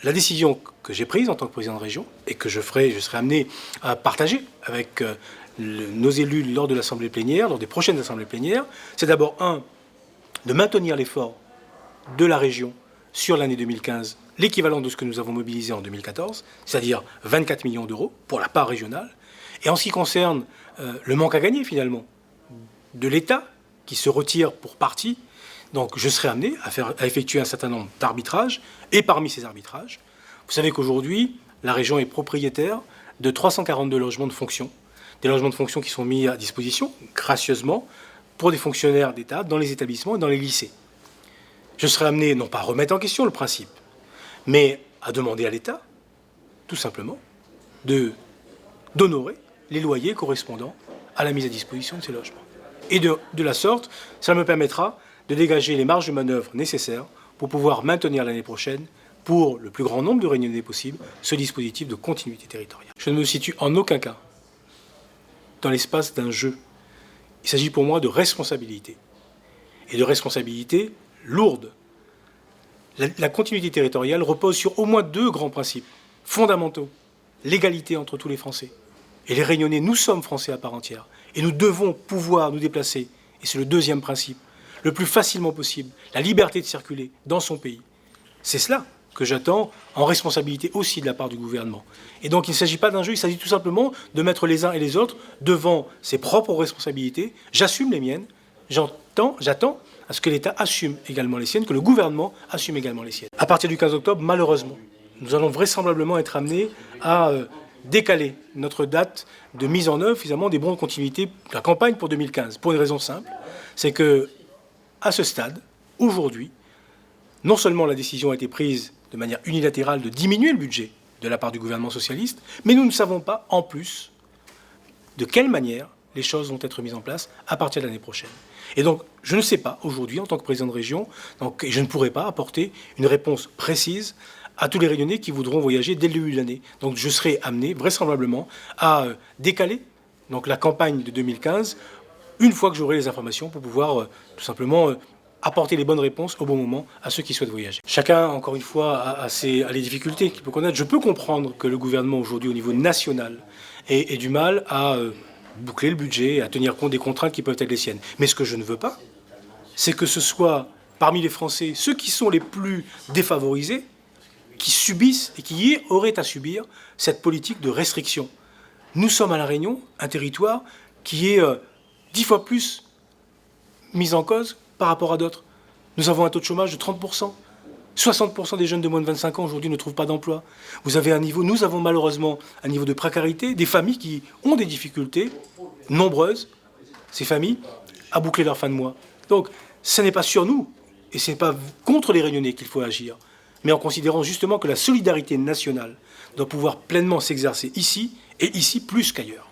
la décision que j'ai prise en tant que président de région et que je serai amené à partager avec nos élus lors de l'assemblée plénière, lors des prochaines assemblées plénières, c'est d'abord, de maintenir l'effort de la région sur l'année 2015, l'équivalent de ce que nous avons mobilisé en 2014, c'est-à-dire 24 millions d'euros pour la part régionale. Et en ce qui concerne le manque à gagner, finalement, de l'État, qui se retire pour partie, donc je serai amené à effectuer un certain nombre d'arbitrages. Et parmi ces arbitrages, vous savez qu'aujourd'hui, la région est propriétaire de 342 logements de fonction. Des logements de fonction qui sont mis à disposition, gracieusement, pour des fonctionnaires d'État dans les établissements et dans les lycées. Je serai amené, non pas à remettre en question le principe, mais à demander à l'État, tout simplement, d'honorer les loyers correspondant à la mise à disposition de ces logements. Et de la sorte, ça me permettra de dégager les marges de manœuvre nécessaires pour pouvoir maintenir l'année prochaine, pour le plus grand nombre de réunionnais possible, ce dispositif de continuité territoriale. Je ne me situe en aucun cas dans l'espace d'un jeu. Il s'agit pour moi de responsabilité, et de responsabilité lourde. La continuité territoriale repose sur au moins deux grands principes fondamentaux. L'égalité entre tous les Français. Et les Réunionnais, nous sommes Français à part entière. Et nous devons pouvoir nous déplacer, et c'est le deuxième principe, le plus facilement possible, la liberté de circuler dans son pays. C'est cela que j'attends en responsabilité aussi de la part du gouvernement. Et donc il ne s'agit pas d'un jeu, il s'agit tout simplement de mettre les uns et les autres devant ses propres responsabilités. J'assume les miennes, j'attends à ce que l'État assume également les siennes, que le gouvernement assume également les siennes. À partir du 15 octobre, malheureusement, nous allons vraisemblablement être amenés à décaler notre date de mise en œuvre finalement des bons de continuité de la campagne pour 2015. Pour une raison simple, c'est que à ce stade, aujourd'hui, non seulement la décision a été prise de manière unilatérale de diminuer le budget de la part du gouvernement socialiste, mais nous ne savons pas en plus de quelle manière les choses vont être mises en place à partir de l'année prochaine. Et donc, je ne sais pas aujourd'hui, en tant que président de région, et je ne pourrai pas apporter une réponse précise à tous les Réunionnais qui voudront voyager dès le début de l'année. Donc je serai amené vraisemblablement à décaler donc, la campagne de 2015 une fois que j'aurai les informations pour pouvoir tout simplement apporter les bonnes réponses au bon moment à ceux qui souhaitent voyager. Chacun, encore une fois, a les difficultés qu'il peut connaître. Je peux comprendre que le gouvernement aujourd'hui au niveau national ait du mal à boucler le budget, à tenir compte des contraintes qui peuvent être les siennes. Mais ce que je ne veux pas, c'est que ce soit parmi les Français ceux qui sont les plus défavorisés qui subissent et qui auraient à subir cette politique de restriction. Nous sommes à La Réunion, un territoire qui est 10 fois plus mis en cause par rapport à d'autres. Nous avons un taux de chômage de 30%. 60% des jeunes de moins de 25 ans aujourd'hui ne trouvent pas d'emploi. Nous avons malheureusement un niveau de précarité, des familles qui ont des difficultés nombreuses, ces familles, à boucler leur fin de mois. Donc, ce n'est pas sur nous, et ce n'est pas contre les Réunionnais qu'il faut agir, mais en considérant justement que la solidarité nationale doit pouvoir pleinement s'exercer ici, et ici plus qu'ailleurs.